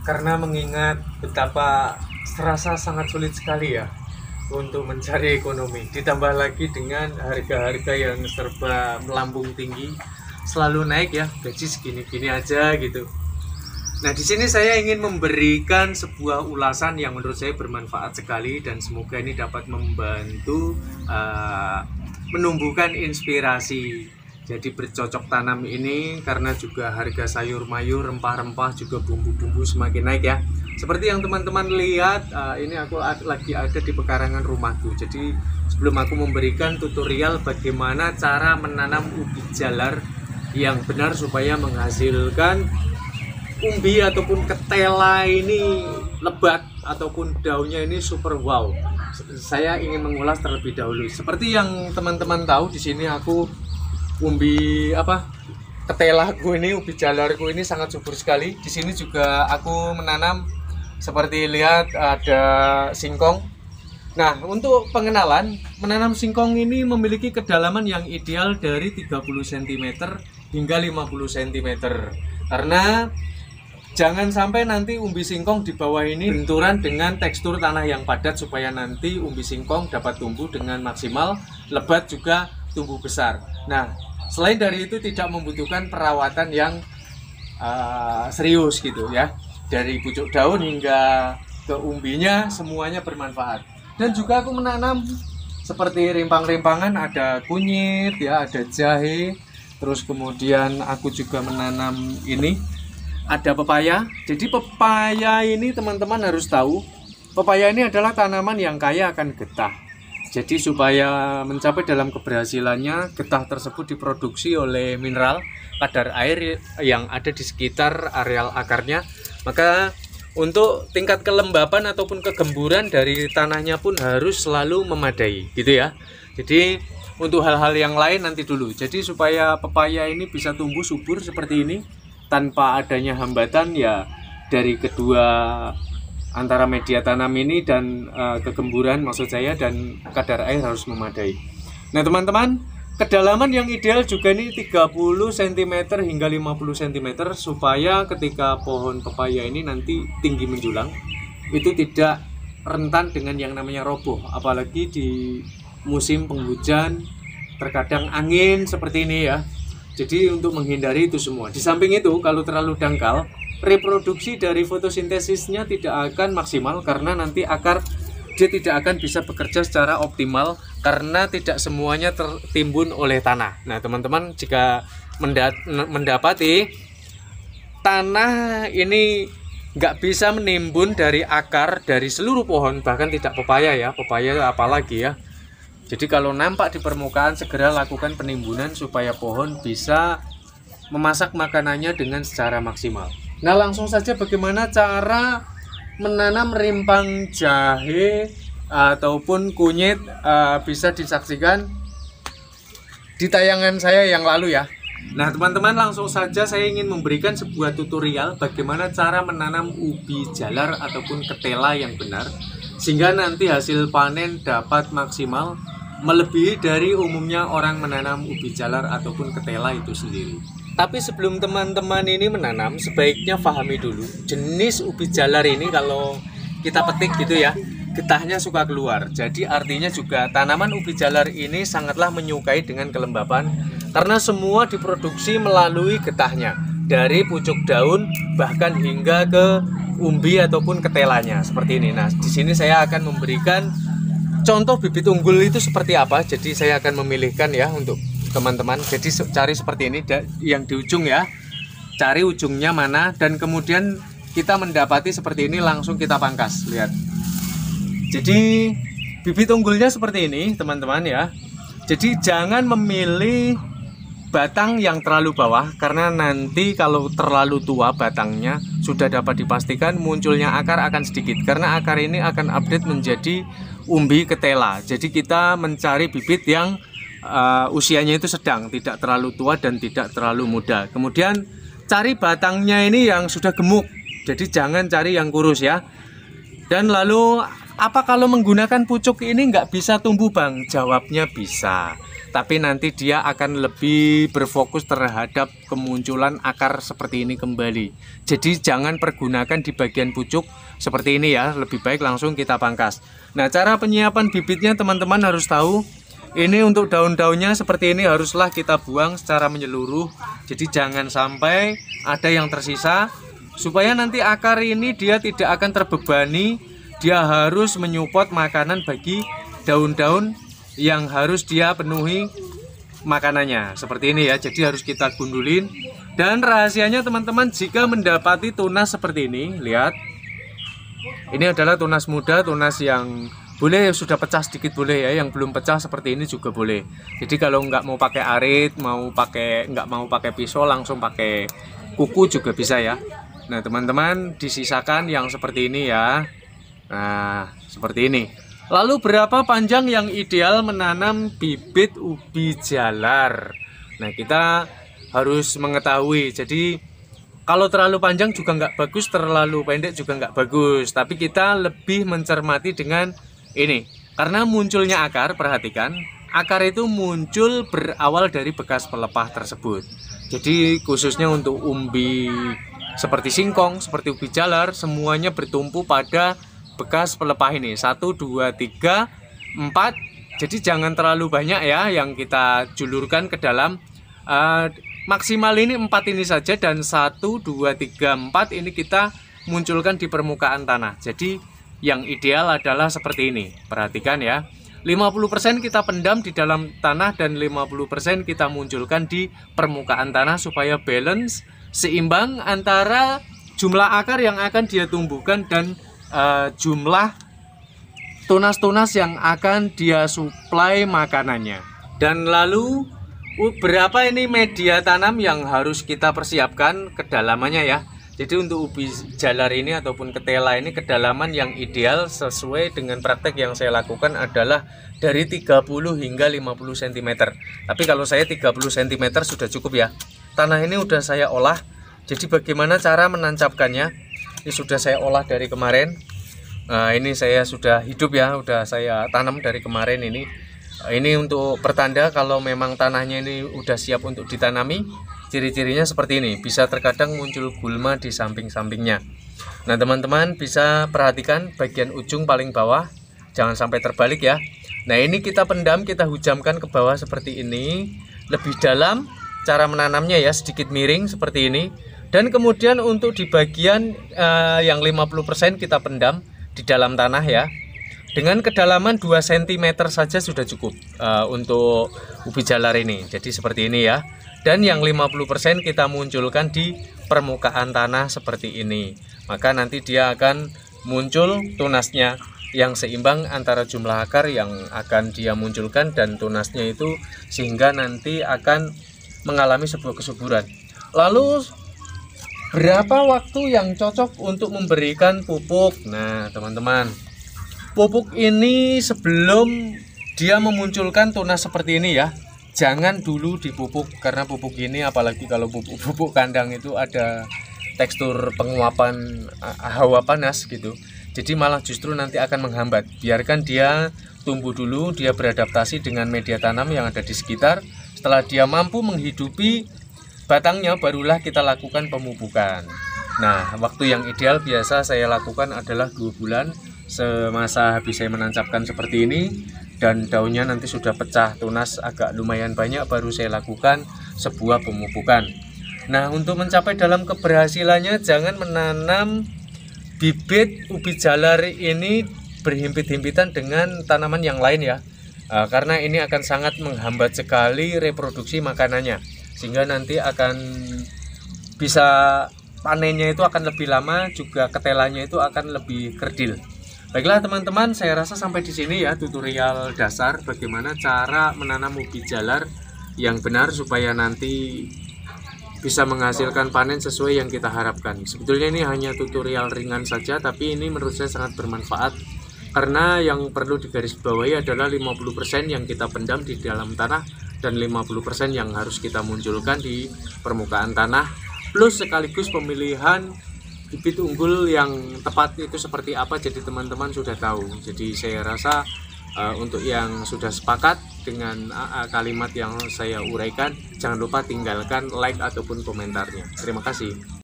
karena mengingat betapa serasa sangat sulit sekali ya untuk mencari ekonomi, ditambah lagi dengan harga-harga yang serba melambung tinggi, selalu naik ya, gaji segini-gini aja gitu. Nah, di sini saya ingin memberikan sebuah ulasan yang menurut saya bermanfaat sekali dan semoga ini dapat membantu menumbuhkan inspirasi. Jadi bercocok tanam ini karena juga harga sayur mayur, rempah-rempah juga bumbu-bumbu semakin naik ya. Seperti yang teman-teman lihat, ini aku lagi ada di pekarangan rumahku. Jadi sebelum aku memberikan tutorial bagaimana cara menanam ubi jalar yang benar supaya menghasilkan umbi ataupun ketela ini lebat ataupun daunnya ini super wow. Saya ingin mengulas terlebih dahulu. Seperti yang teman-teman tahu, di sini aku umbi ketelaku ini, ubi jalarku ini sangat subur sekali. Di sini juga aku menanam seperti lihat ada singkong. Nah, untuk pengenalan, menanam singkong ini memiliki kedalaman yang ideal dari 30 cm hingga 50 cm. Karena jangan sampai nanti umbi singkong di bawah ini benturan dengan tekstur tanah yang padat supaya nanti umbi singkong dapat tumbuh dengan maksimal, lebat juga tumbuh besar. Nah, selain dari itu tidak membutuhkan perawatan yang serius gitu ya. Dari pucuk daun hingga ke umbinya semuanya bermanfaat. Dan juga aku menanam seperti rimpang-rimpangan, ada kunyit ya, ada jahe. Terus kemudian aku juga menanam ini, ada pepaya. Jadi pepaya ini teman-teman harus tahu, pepaya ini adalah tanaman yang kaya akan getah. Jadi supaya mencapai dalam keberhasilannya, getah tersebut diproduksi oleh mineral kadar air yang ada di sekitar areal akarnya. Maka untuk tingkat kelembapan ataupun kegemburan dari tanahnya pun harus selalu memadai gitu ya. Jadi untuk hal-hal yang lain nanti dulu. Jadi supaya pepaya ini bisa tumbuh subur seperti ini tanpa adanya hambatan ya, dari kedua antara media tanam ini dan kegemburan maksud saya, dan kadar air harus memadai. Nah teman-teman, kedalaman yang ideal juga ini 30 cm hingga 50 cm supaya ketika pohon pepaya ini nanti tinggi menjulang itu tidak rentan dengan yang namanya roboh, apalagi di musim penghujan terkadang angin seperti ini ya. Jadi untuk menghindari itu semua. Di samping itu kalau terlalu dangkal, reproduksi dari fotosintesisnya tidak akan maksimal karena nanti akar dia tidak akan bisa bekerja secara optimal karena tidak semuanya tertimbun oleh tanah. Nah teman-teman, jika mendapati tanah ini nggak bisa menimbun dari akar dari seluruh pohon, bahkan tidak pepaya ya, pepaya apalagi ya. Jadi kalau nampak di permukaan segera lakukan penimbunan supaya pohon bisa memasak makanannya dengan secara maksimal. Nah langsung saja bagaimana cara menanam rimpang jahe ataupun kunyit bisa disaksikan di tayangan saya yang lalu ya. Nah teman-teman, langsung saja saya ingin memberikan sebuah tutorial bagaimana cara menanam ubi jalar ataupun ketela yang benar sehingga nanti hasil panen dapat maksimal melebihi dari umumnya orang menanam ubi jalar ataupun ketela itu sendiri. Tapi sebelum teman-teman ini menanam, sebaiknya pahami dulu jenis ubi jalar ini. Kalau kita petik gitu ya, getahnya suka keluar. Jadi artinya juga tanaman ubi jalar ini sangatlah menyukai dengan kelembapan karena semua diproduksi melalui getahnya, dari pucuk daun bahkan hingga ke umbi ataupun ketelanya seperti ini. Nah, di sini saya akan memberikan contoh bibit unggul itu seperti apa. Jadi saya akan memilihkan ya untuk teman-teman. Jadi cari seperti ini yang di ujung ya, cari ujungnya mana, dan kemudian kita mendapati seperti ini langsung kita pangkas. Lihat, jadi bibit unggulnya seperti ini teman-teman ya. Jadi jangan memilih batang yang terlalu bawah karena nanti kalau terlalu tua batangnya sudah dapat dipastikan munculnya akar akan sedikit karena akar ini akan update menjadi umbi ketela. Jadi kita mencari bibit yang usianya itu sedang, tidak terlalu tua dan tidak terlalu muda. Kemudian cari batangnya ini yang sudah gemuk, jadi jangan cari yang kurus ya. Dan lalu apa kalau menggunakan pucuk ini nggak bisa tumbuh bang? Jawabnya bisa, tapi nanti dia akan lebih berfokus terhadap kemunculan akar seperti ini kembali. Jadi jangan pergunakan di bagian pucuk seperti ini ya, lebih baik langsung kita pangkas. Nah, cara penyiapan bibitnya teman-teman harus tahu. Ini untuk daun-daunnya seperti ini haruslah kita buang secara menyeluruh. Jadi jangan sampai ada yang tersisa, supaya nanti akar ini dia tidak akan terbebani. Dia harus menyupport makanan bagi daun-daun yang harus dia penuhi makanannya seperti ini ya. Jadi harus kita gundulin. Dan rahasianya teman-teman, jika mendapati tunas seperti ini, lihat, ini adalah tunas muda, tunas yang boleh sudah pecah sedikit boleh ya, yang belum pecah seperti ini juga boleh. Jadi kalau nggak mau pakai arit, nggak mau pakai pisau, langsung pakai kuku juga bisa ya. Nah teman-teman, disisakan yang seperti ini ya. Nah seperti ini. Lalu berapa panjang yang ideal menanam bibit ubi jalar? Nah kita harus mengetahui. Jadi kalau terlalu panjang juga nggak bagus, terlalu pendek juga nggak bagus. Tapi kita lebih mencermati dengan ini. Karena munculnya akar, perhatikan, akar itu muncul berawal dari bekas pelepah tersebut. Jadi khususnya untuk umbi seperti singkong, seperti ubi jalar, semuanya bertumpu pada bekas pelepah ini. 1, 2, 3, 4. Jadi jangan terlalu banyak ya yang kita julurkan ke dalam. Maksimal ini 4 ini saja, dan 1, 2, 3, 4 ini kita munculkan di permukaan tanah. Jadi yang ideal adalah seperti ini. Perhatikan ya. 50% kita pendam di dalam tanah dan 50% kita munculkan di permukaan tanah supaya balance, seimbang antara jumlah akar yang akan dia tumbuhkan dan jumlah tunas-tunas yang akan dia suplai makanannya. Dan lalu berapa ini media tanam yang harus kita persiapkan kedalamannya ya. Jadi untuk ubi jalar ini ataupun ketela ini, kedalaman yang ideal sesuai dengan praktek yang saya lakukan adalah dari 30 hingga 50 cm. Tapi kalau saya 30 cm sudah cukup ya. Tanah ini udah saya olah. Jadi bagaimana cara menancapkannya? Ini sudah saya olah dari kemarin. Nah, ini saya sudah hidup ya, udah saya tanam dari kemarin ini. Ini untuk pertanda kalau memang tanahnya ini udah siap untuk ditanami. Ciri-cirinya seperti ini, bisa terkadang muncul gulma di samping-sampingnya. Nah teman-teman bisa perhatikan bagian ujung paling bawah, jangan sampai terbalik ya. Nah ini kita pendam, kita hujamkan ke bawah seperti ini. Lebih dalam, cara menanamnya ya sedikit miring seperti ini. Dan kemudian untuk di bagian yang 50% kita pendam di dalam tanah ya. Dengan kedalaman 2 cm saja sudah cukup untuk ubi jalar ini. Jadi seperti ini ya. Dan yang 50% kita munculkan di permukaan tanah seperti ini. Maka nanti dia akan muncul tunasnya yang seimbang antara jumlah akar yang akan dia munculkan dan tunasnya itu, sehingga nanti akan mengalami sebuah kesuburan. Lalu berapa waktu yang cocok untuk memberikan pupuk? Nah teman-teman, pupuk ini sebelum dia memunculkan tunas seperti ini ya, jangan dulu dipupuk, karena pupuk ini apalagi kalau pupuk kandang itu ada tekstur penguapan hawa panas gitu. Jadi malah justru nanti akan menghambat. Biarkan dia tumbuh dulu, dia beradaptasi dengan media tanam yang ada di sekitar. Setelah dia mampu menghidupi batangnya, barulah kita lakukan pemupukan. Nah, waktu yang ideal biasa saya lakukan adalah 2 bulan semasa habis saya menancapkan seperti ini. Dan daunnya nanti sudah pecah, tunas agak lumayan banyak, baru saya lakukan sebuah pemupukan. Nah untuk mencapai dalam keberhasilannya, jangan menanam bibit ubi jalar ini berhimpit-himpitan dengan tanaman yang lain ya. Karena ini akan sangat menghambat sekali reproduksi makanannya, sehingga nanti akan bisa panennya itu akan lebih lama, juga ketelanya itu akan lebih kerdil. Baiklah teman-teman, saya rasa sampai di sini ya tutorial dasar bagaimana cara menanam ubi jalar yang benar supaya nanti bisa menghasilkan panen sesuai yang kita harapkan. Sebetulnya ini hanya tutorial ringan saja, tapi ini menurut saya sangat bermanfaat karena yang perlu digarisbawahi adalah 50% yang kita pendam di dalam tanah dan 50% yang harus kita munculkan di permukaan tanah, plus sekaligus pemilihan bibit unggul yang tepat itu seperti apa, jadi teman-teman sudah tahu. Jadi saya rasa Untuk yang sudah sepakat dengan kalimat yang saya uraikan, jangan lupa tinggalkan like ataupun komentarnya. Terima kasih.